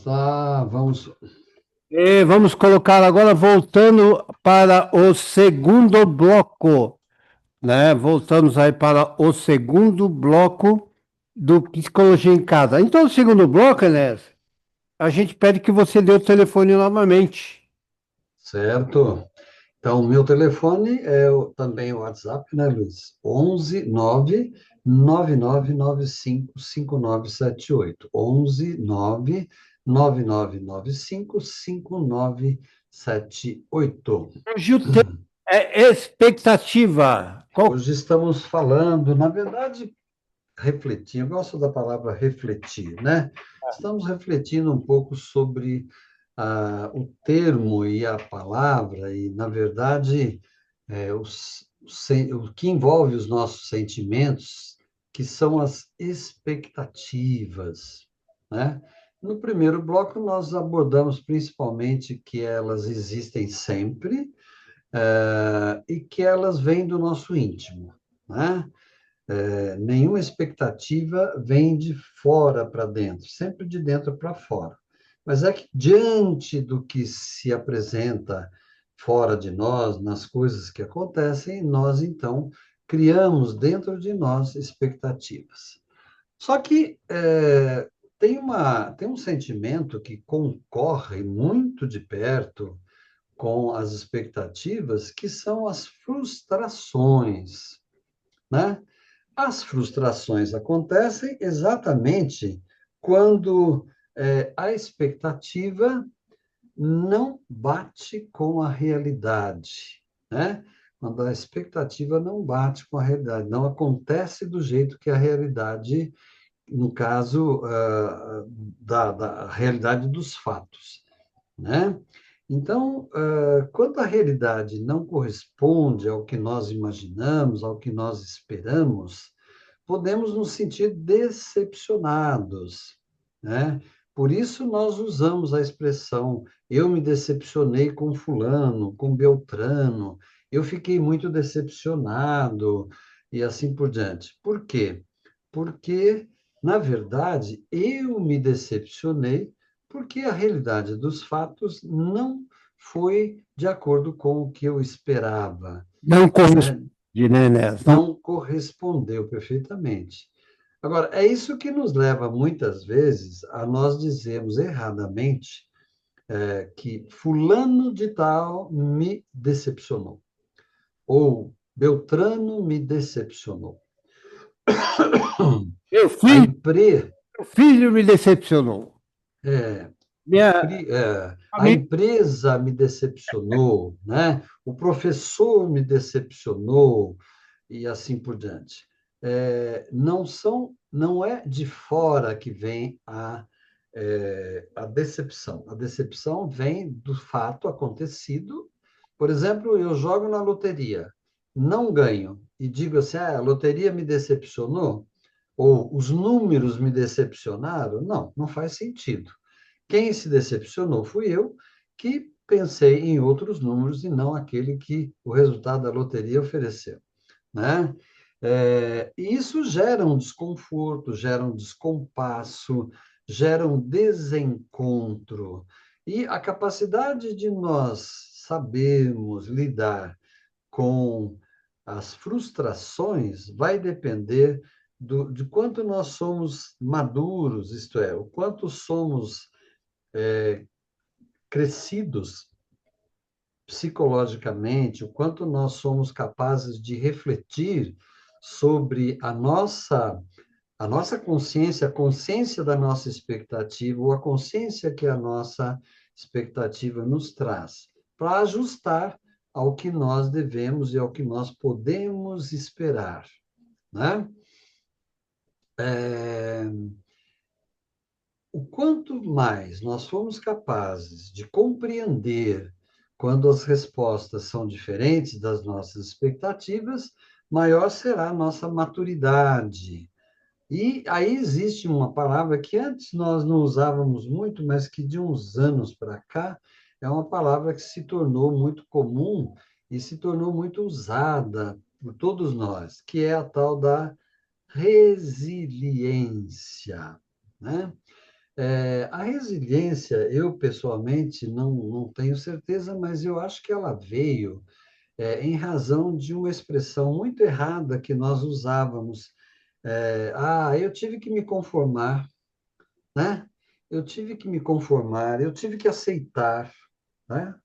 Tá, vamos. E vamos colocar agora, voltando para o segundo bloco, né? Voltamos aí para o segundo bloco do Psicologia em Casa. Então, o segundo bloco, Enéas, a gente pede que você dê o telefone novamente. Certo. Então, o meu telefone é também o WhatsApp, né, Luiz? 11 999955978. 11 999955978. Hoje o tema é expectativa. Qual... Hoje estamos falando, na verdade, refletir, eu gosto da palavra refletir, né? Estamos refletindo um pouco sobre o termo e a palavra, e, na verdade, o que envolve os nossos sentimentos, que são as expectativas, né? No primeiro bloco, nós abordamos principalmente que elas existem sempre, e que elas vêm do nosso íntimo, né? Nenhuma expectativa vem de fora para dentro, sempre de dentro para fora. Mas é que, diante do que se apresenta fora de nós, nas coisas que acontecem, nós, então, criamos dentro de nós expectativas. Só que tem um sentimento que concorre muito de perto com as expectativas, que são as frustrações, né? As frustrações acontecem exatamente quando a expectativa não bate com a realidade, né? Quando a expectativa não bate com a realidade, não acontece do jeito que a realidade, no caso, da realidade dos fatos, né? Então, quando a realidade não corresponde ao que nós imaginamos, ao que nós esperamos, podemos nos sentir decepcionados, né? Por isso nós usamos a expressão eu me decepcionei com fulano, com Beltrano, eu fiquei muito decepcionado e assim por diante. Por quê? Porque, na verdade, eu me decepcionei porque a realidade dos fatos não foi de acordo com o que eu esperava, Não corresponde, né? né, Enéas? Não... Não correspondeu perfeitamente. Agora, é isso que nos leva muitas vezes a nós dizermos erradamente que fulano de tal me decepcionou, ou Beltrano me decepcionou. Meu A filho, empresa, meu filho me decepcionou. é, Minha a família... empresa me decepcionou, né? O professor me decepcionou, e assim por diante. Não é de fora que vem a decepção. A decepção vem do fato acontecido. Por exemplo, eu jogo na loteria, não ganho, e digo assim, a loteria me decepcionou, ou os números me decepcionaram. Não, não faz sentido. Quem se decepcionou fui eu, que pensei em outros números e não aquele que o resultado da loteria ofereceu, né? E isso gera um desconforto, gera um descompasso, gera um desencontro. E a capacidade de nós sabermos lidar com as frustrações vai depender de quanto nós somos maduros, isto é, o quanto somos crescidos psicologicamente, o quanto nós somos capazes de refletir sobre a nossa consciência, a consciência da nossa expectativa, ou a consciência que a nossa expectativa nos traz, para ajustar ao que nós devemos e ao que nós podemos esperar, né? É, o quanto mais nós formos capazes de compreender quando as respostas são diferentes das nossas expectativas, maior será a nossa maturidade. E aí existe uma palavra que antes nós não usávamos muito, mas que de uns anos para cá é uma palavra que se tornou muito comum e se tornou muito usada por todos nós, que é a tal da resiliência, né? A resiliência, eu pessoalmente não tenho certeza, mas eu acho que ela veio em razão de uma expressão muito errada que nós usávamos. Eu tive que me conformar, né? Eu tive que me conformar, eu tive que aceitar, né?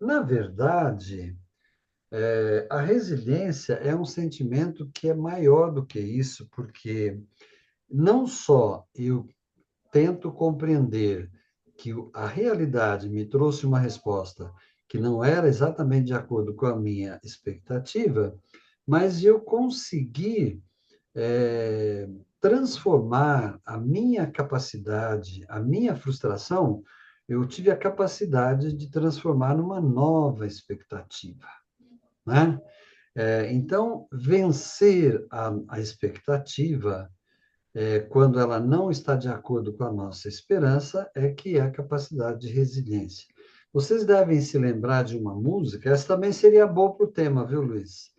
Na verdade, a resiliência é um sentimento que é maior do que isso, porque não só eu tento compreender que a realidade me trouxe uma resposta que não era exatamente de acordo com a minha expectativa, mas eu consegui é, transformar a minha capacidade, a minha frustração, eu tive a capacidade de transformar numa nova expectativa, né? Então, vencer a expectativa quando ela não está de acordo com a nossa esperança, é que é a capacidade de resiliência. Vocês devem se lembrar de uma música, essa também seria boa para o tema, viu, Luiz?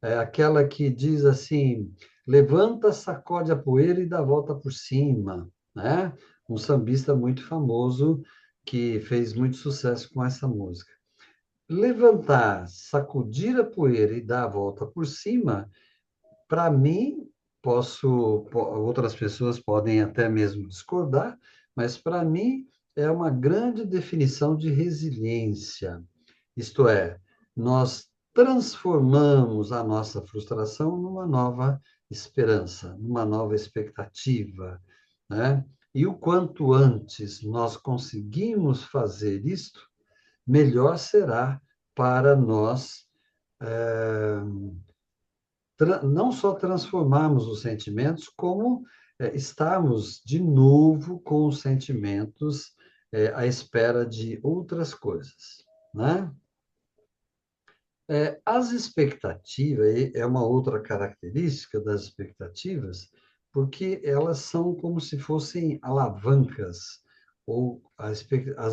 É aquela que diz assim: levanta, sacode a poeira e dá a volta por cima, né? Um sambista muito famoso que fez muito sucesso com essa música. Levantar, sacudir a poeira e dar a volta por cima, para mim, outras pessoas podem até mesmo discordar, mas para mim é uma grande definição de resiliência. Isto é, nós transformamos a nossa frustração numa nova esperança, numa nova expectativa, né? E o quanto antes nós conseguimos fazer isto, melhor será para nós não só transformarmos os sentimentos, como estarmos de novo com os sentimentos à espera de outras coisas, né? As expectativas, é uma outra característica das expectativas, porque elas são como se fossem alavancas, ou as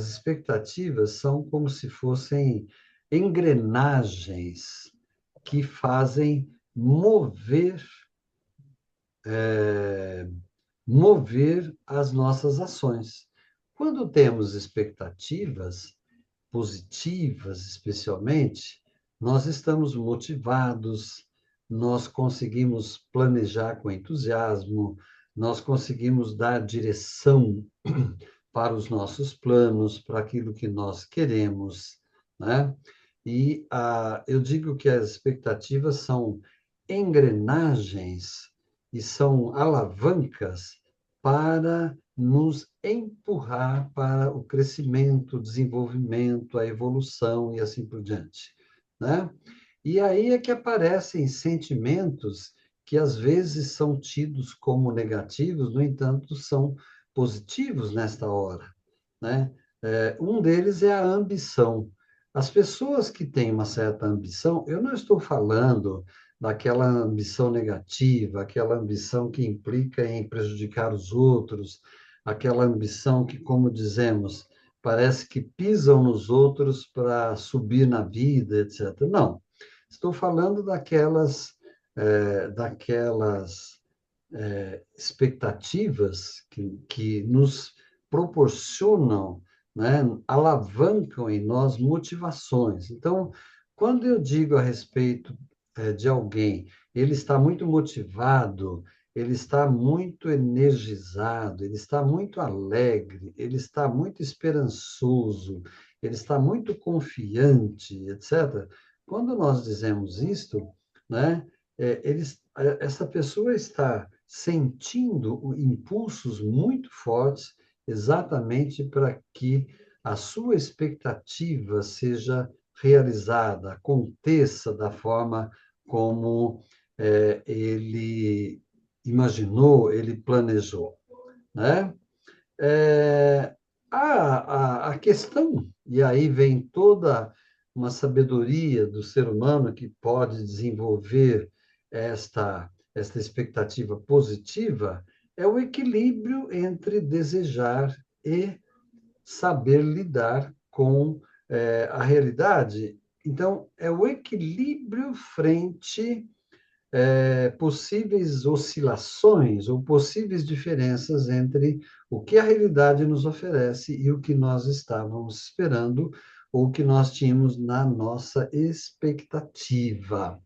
expectativas são como se fossem engrenagens que fazem mover, mover as nossas ações. Quando temos expectativas positivas, especialmente, nós estamos motivados, nós conseguimos planejar com entusiasmo, nós conseguimos dar direção para os nossos planos, para aquilo que nós queremos, né? E eu digo que as expectativas são engrenagens e são alavancas para nos empurrar para o crescimento, o desenvolvimento, a evolução e assim por diante, né? E aí é que aparecem sentimentos que às vezes são tidos como negativos, no entanto, são positivos nesta hora, né? Um deles é a ambição. As pessoas que têm uma certa ambição, eu não estou falando daquela ambição negativa, aquela ambição que implica em prejudicar os outros, aquela ambição que, como dizemos, parece que pisam nos outros para subir na vida, etc. Não, estou falando daquelas expectativas que nos proporcionam, né, alavancam em nós motivações. Então, quando eu digo a respeito de alguém, ele está muito motivado, ele está muito energizado, ele está muito alegre, ele está muito esperançoso, ele está muito confiante, etc. Quando nós dizemos isto, né, essa pessoa está sentindo impulsos muito fortes, exatamente para que a sua expectativa seja realizada, aconteça da forma como ele imaginou, ele planejou, né? É, a questão, e aí vem toda uma sabedoria do ser humano que pode desenvolver esta expectativa positiva, é o equilíbrio entre desejar e saber lidar com a realidade. Então, é o equilíbrio frente possíveis oscilações ou possíveis diferenças entre o que a realidade nos oferece e o que nós estávamos esperando ou o que nós tínhamos na nossa expectativa,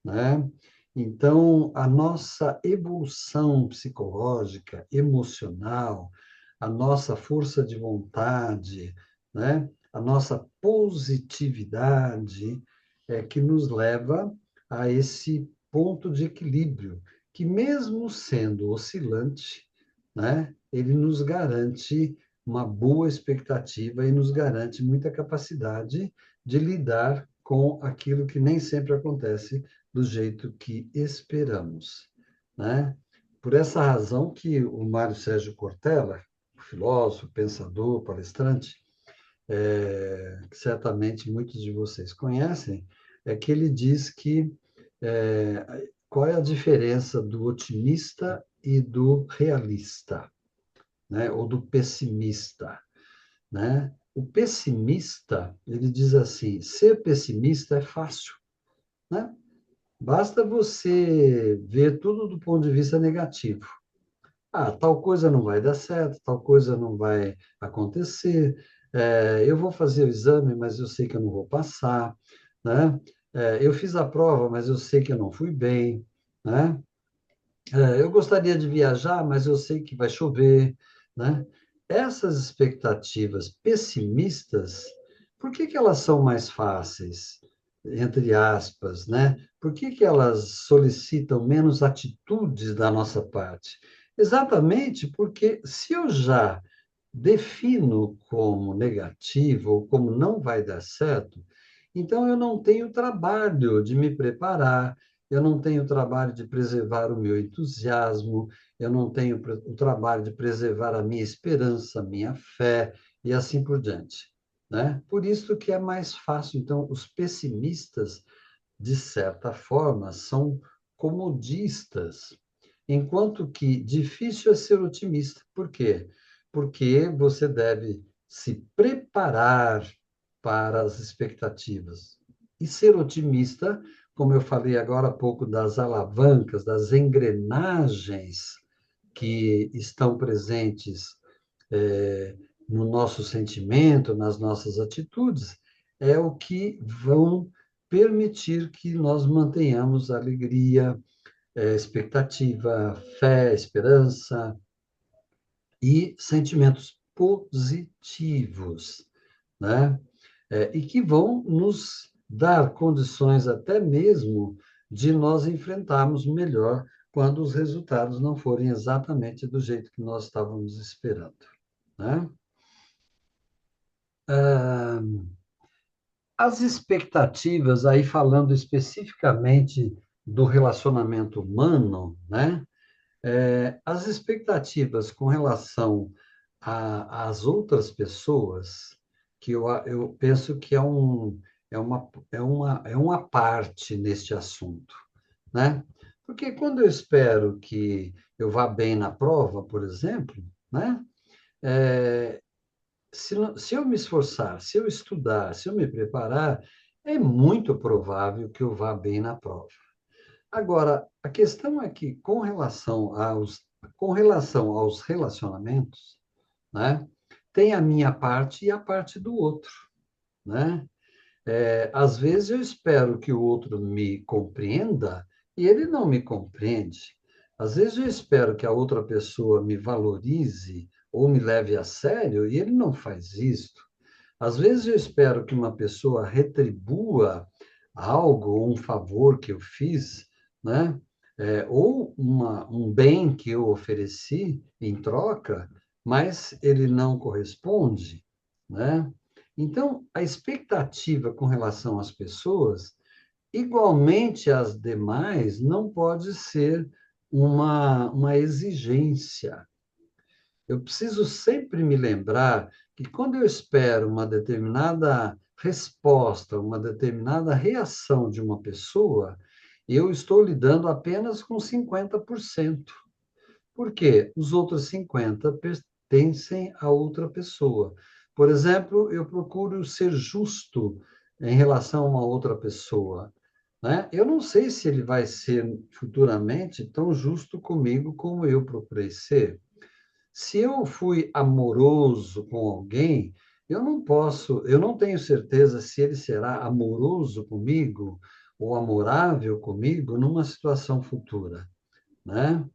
né? Então, a nossa evolução psicológica, emocional, a nossa força de vontade, né? A nossa positividade é que nos leva a esse ponto de equilíbrio, que mesmo sendo oscilante, né? Ele nos garante uma boa expectativa e nos garante muita capacidade de lidar com aquilo que nem sempre acontece do jeito que esperamos, né? Por essa razão que o Mário Sérgio Cortella, filósofo, pensador, palestrante, que certamente muitos de vocês conhecem, é que ele diz que qual é a diferença do otimista e do realista, né? Ou do pessimista, né? O pessimista, ele diz assim, ser pessimista é fácil, né? Basta você ver tudo do ponto de vista negativo. Ah, tal coisa não vai dar certo, tal coisa não vai acontecer. Eu vou fazer o exame, mas eu sei que eu não vou passar, né? Eu fiz a prova, mas eu sei que eu não fui bem, né? Eu gostaria de viajar, mas eu sei que vai chover, né? Essas expectativas pessimistas, por que que elas são mais fáceis, entre aspas, né? Por que que elas solicitam menos atitudes da nossa parte? Exatamente porque se eu já defino como negativo ou como não vai dar certo, então eu não tenho trabalho de me preparar, eu não tenho trabalho de preservar o meu entusiasmo, eu não tenho o trabalho de preservar a minha esperança, a minha fé e assim por diante, né? Por isso que é mais fácil. Então, os pessimistas, de certa forma, são comodistas, enquanto que difícil é ser otimista. Por quê? Porque você deve se preparar para as expectativas. E ser otimista, como eu falei agora há pouco das alavancas, das engrenagens que estão presentes no nosso sentimento, nas nossas atitudes, é o que vão permitir que nós mantenhamos a alegria, expectativa, fé, esperança e sentimentos positivos, né? E que vão nos dar condições até mesmo de nós enfrentarmos melhor quando os resultados não forem exatamente do jeito que nós estávamos esperando, né? Ah, as expectativas, aí falando especificamente do relacionamento humano, né? As expectativas com relação às outras pessoas, que eu penso que é uma parte neste assunto, né? Porque quando eu espero que eu vá bem na prova, por exemplo, né? É, se eu me esforçar, se eu estudar, se eu me preparar, é muito provável que eu vá bem na prova. Agora, a questão é que, com relação aos relacionamentos, né, tem a minha parte e a parte do outro, né? Às vezes eu espero que o outro me compreenda e ele não me compreende. Às vezes eu espero que a outra pessoa me valorize ou me leve a sério e ele não faz isso. Às vezes eu espero que uma pessoa retribua algo, um favor que eu fiz, né? Ou um bem que eu ofereci em troca, mas ele não corresponde, né? Então, a expectativa com relação às pessoas, igualmente às demais, não pode ser uma exigência. Eu preciso sempre me lembrar que quando eu espero uma determinada resposta, uma determinada reação de uma pessoa, eu estou lidando apenas com 50%. Por quê? Os outros 50% pertencem a outra pessoa. Por exemplo, eu procuro ser justo em relação a uma outra pessoa. né? Eu não sei se ele vai ser futuramente tão justo comigo como eu procurei ser. Se eu fui amoroso com alguém, eu não tenho certeza se ele será amoroso comigo ou amorável comigo numa situação futura, né?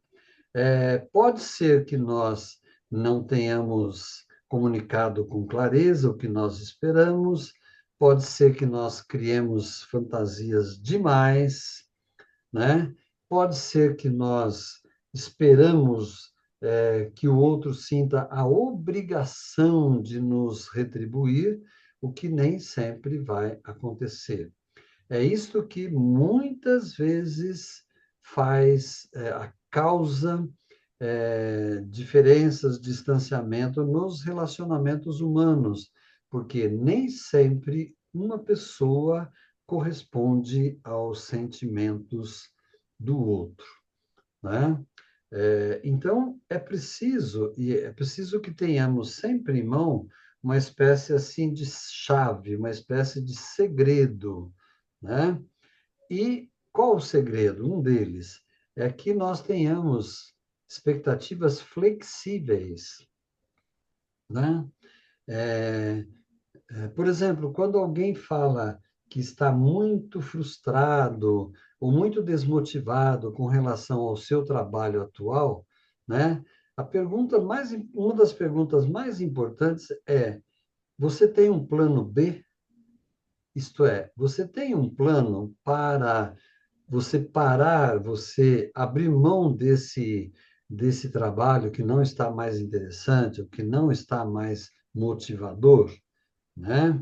Pode ser que nós não tenhamos comunicado com clareza o que nós esperamos, pode ser que nós criemos fantasias demais, né? Pode ser que nós esperamos que o outro sinta a obrigação de nos retribuir, o que nem sempre vai acontecer. É isto que muitas vezes faz a causa diferenças, distanciamento nos relacionamentos humanos, porque nem sempre uma pessoa corresponde aos sentimentos do outro, né? Então, é preciso que tenhamos sempre em mão uma espécie assim de chave, uma espécie de segredo, né? E qual o segredo? Um deles é que nós tenhamos expectativas flexíveis, né? É, por exemplo, quando alguém fala que está muito frustrado ou muito desmotivado com relação ao seu trabalho atual, né? Uma das perguntas mais importantes é: você tem um plano B? Isto é, você tem um plano para você parar, você abrir mão desse trabalho que não está mais interessante, o que não está mais motivador, né?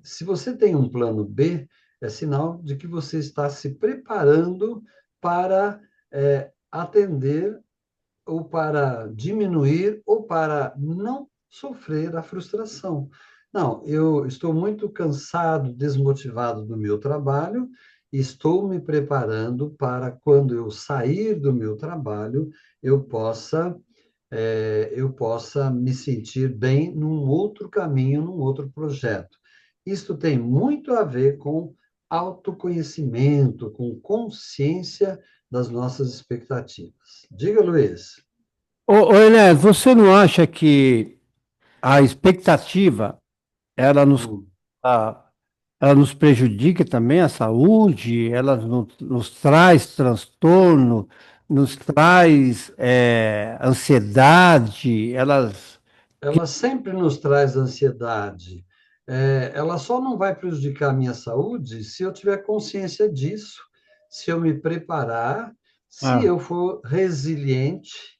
Se você tem um plano B, é sinal de que você está se preparando para atender ou para diminuir ou para não sofrer a frustração. Não, eu estou muito cansado, desmotivado do meu trabalho, estou me preparando para quando eu sair do meu trabalho, eu possa me sentir bem num outro caminho, num outro projeto. Isto tem muito a ver com autoconhecimento, com consciência das nossas expectativas. Diga, Luiz. Enéas, você não acha que a expectativa, ela nos, Hum. a- ela nos prejudica também a saúde, ela nos traz transtorno, nos traz ansiedade, elas... Ela sempre nos traz ansiedade. Ela só não vai prejudicar a minha saúde se eu tiver consciência disso, se eu me preparar, se Ah, eu for resiliente,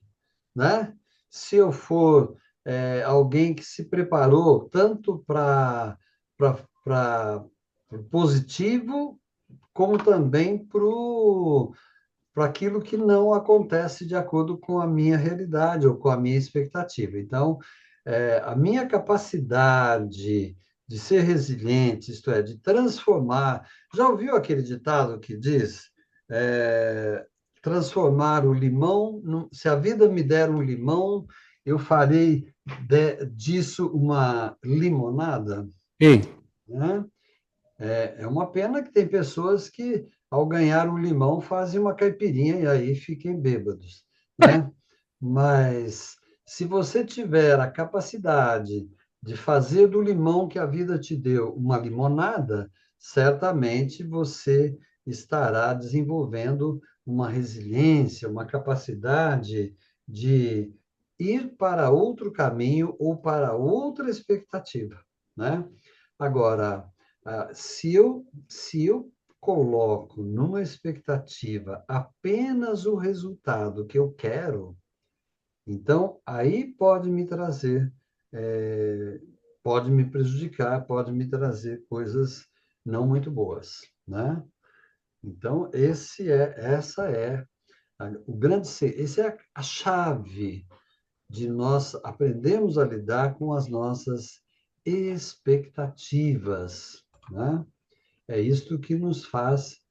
né? Se eu for alguém que se preparou tanto para o positivo, como também para aquilo que não acontece de acordo com a minha realidade ou com a minha expectativa. Então, a minha capacidade de ser resiliente, isto é, de transformar. Já ouviu aquele ditado que diz: é, transformar o limão, se a vida me der um limão, eu farei disso uma limonada, ei, né? É uma pena que tem pessoas que, ao ganhar um limão, fazem uma caipirinha e aí fiquem bêbados, né? Mas se você tiver a capacidade de fazer do limão que a vida te deu uma limonada, certamente você estará desenvolvendo uma resiliência, uma capacidade de ir para outro caminho ou para outra expectativa, né? Agora, se eu coloco numa expectativa apenas o resultado que eu quero, então aí pode me trazer, eh, pode me prejudicar, pode me trazer coisas não muito boas, né? Então, essa é essa é a chave de nós aprendermos a lidar com as nossas expectativas, né? É isto que nos faz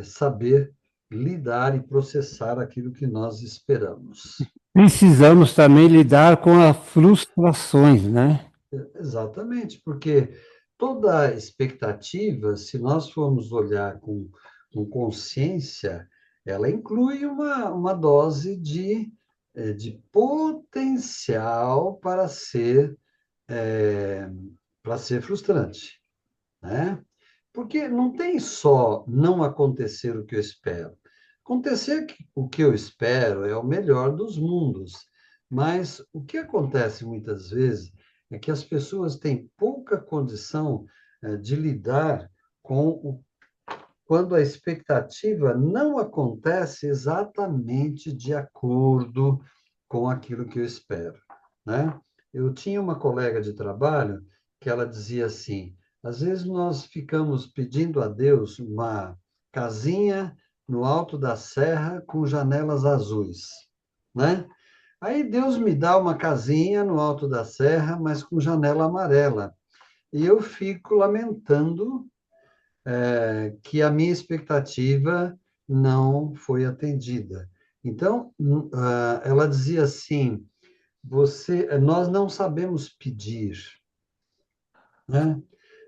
saber lidar e processar aquilo que nós esperamos. precisamos também lidar com as frustrações, né? Exatamente, porque toda expectativa, se nós formos olhar com consciência, ela inclui uma dose de potencial para ser frustrante, né? Porque não tem só não acontecer o que eu espero. O que eu espero é o melhor dos mundos, mas o que acontece muitas vezes é que as pessoas têm pouca condição, de lidar com quando a expectativa não acontece exatamente de acordo com aquilo que eu espero, né? Eu tinha uma colega de trabalho que ela dizia assim: às vezes nós ficamos pedindo a Deus uma casinha no alto da serra com janelas azuis, né? Aí Deus me dá uma casinha no alto da serra, mas com janela amarela. E eu fico lamentando que a minha expectativa não foi atendida. Então, ela dizia assim: nós não sabemos pedir, né?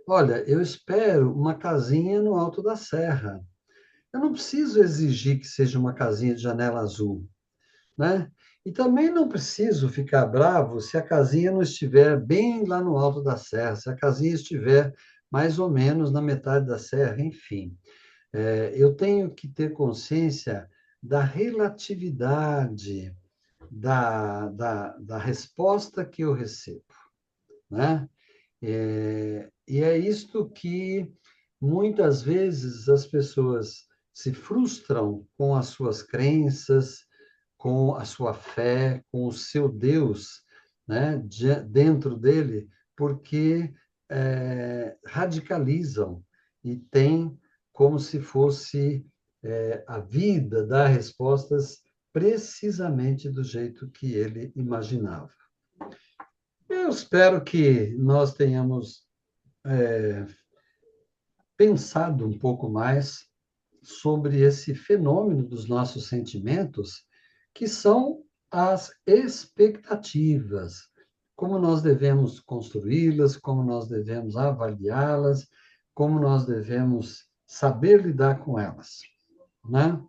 Olha, eu espero uma casinha no alto da serra. Eu não preciso exigir que seja uma casinha de janela azul, né? E também não preciso ficar bravo se a casinha não estiver bem lá no alto da serra, se a casinha estiver mais ou menos na metade da serra, enfim. Eu tenho que ter consciência da relatividade da resposta que eu recebo, né? E é isto que muitas vezes as pessoas se frustram com as suas crenças, com a sua fé, com o seu Deus, né, dentro dele, porque radicalizam e têm como se fosse a vida dar respostas precisamente do jeito que ele imaginava. Eu espero que nós tenhamos pensado um pouco mais sobre esse fenômeno dos nossos sentimentos, que são as expectativas, como nós devemos construí-las, como nós devemos avaliá-las, como nós devemos saber lidar com elas, né?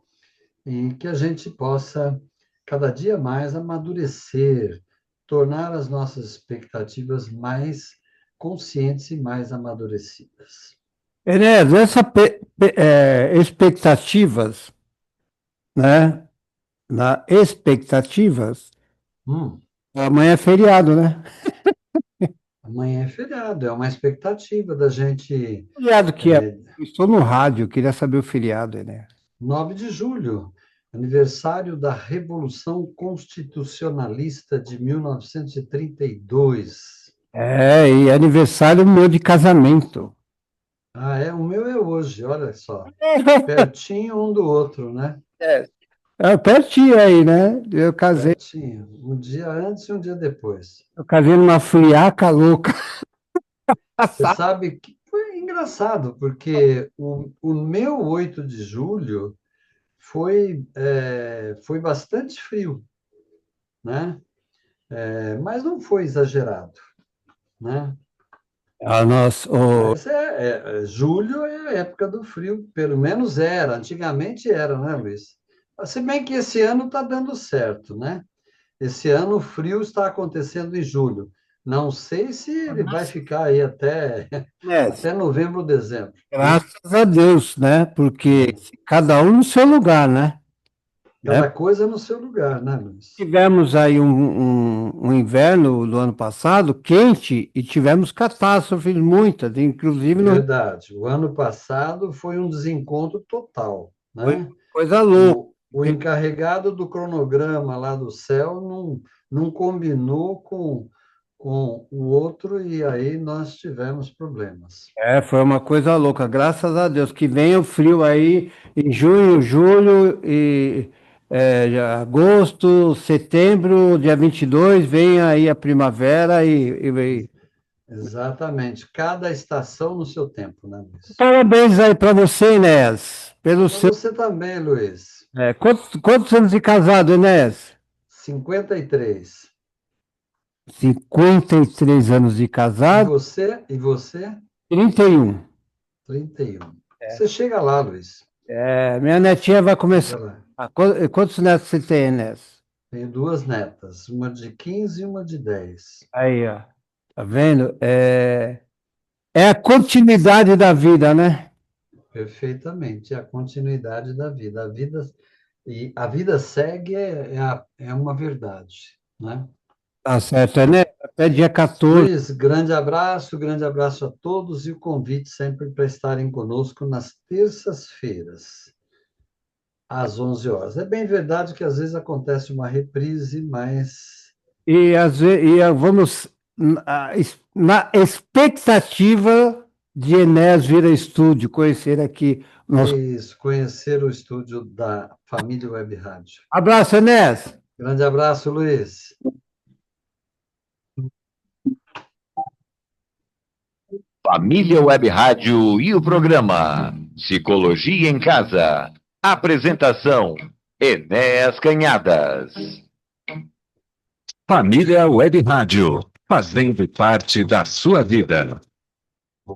E que a gente possa cada dia mais amadurecer, tornar as nossas expectativas mais conscientes e mais amadurecidas. Enéas, expectativas, né? Na expectativas, Hum, amanhã é feriado, né? amanhã é feriado, é uma expectativa da gente. Feriado que é. é, Eu estou no rádio, eu queria saber o feriado, Enéas. 9 de julho, aniversário da Revolução Constitucionalista de 1932. É, e aniversário meu de casamento. Ah, é? O meu é hoje, olha só. Pertinho um do outro, né? É. É pertinho aí, né? Pertinho. Um dia antes e um dia depois. Eu casei numa friaca louca. Você sabe que foi engraçado, porque o meu 8 de julho foi bastante frio, né? Mas não foi exagerado, né? Ah, nossa, Mas julho é a época do frio, pelo menos era, antigamente era, né, Luiz? Se bem que esse ano está dando certo, né? Esse ano o frio está acontecendo em julho. Não sei se ele vai ficar aí até, Enéas, até novembro, dezembro, né? graças a Deus, né? Porque cada um no seu lugar, né? Né? Cada coisa no seu lugar, né, Luiz? Tivemos aí um inverno do ano passado quente e tivemos catástrofes muitas, inclusive no Rio. Verdade. O ano passado foi um desencontro total, Foi né? coisa louca. O encarregado do cronograma lá do céu não combinou com o outro e aí nós tivemos problemas. É, foi uma coisa louca, graças a Deus. Que venha o frio aí em junho, julho e agosto, setembro, dia 22 vem aí a primavera Exatamente. Cada estação no seu tempo, né, Luiz? Parabéns aí para você, Enéas, pelo Para seu. você também, Luiz. Quantos anos de casado, Enéas? 53. 53 anos de E casado. você? E você? 31. 31. É. Você chega lá, Luiz. Minha netinha vai Chega começar. lá. Quantos netos você tem, Inês? Tenho duas netas, uma de 15 e uma de 10. Aí, ó. Tá vendo? É a continuidade da vida, né? Perfeitamente, é a continuidade da vida. A vida segue é uma verdade, né? Tá certo, né? Até dia 14. Luiz, grande abraço a todos e o convite sempre para estarem conosco nas terças-feiras, às 11 horas. É bem verdade que às vezes acontece uma reprise, mas Vamos na expectativa de Enéas vir a estúdio, conhecer aqui o é nosso. isso, conhecer o estúdio da Família Web Rádio. Abraço, Enéas! Grande abraço, Luiz. Família Web Rádio e o programa Psicologia em Casa. Apresentação: Enéas Canhadas. Família Web Rádio, fazendo parte da sua vida.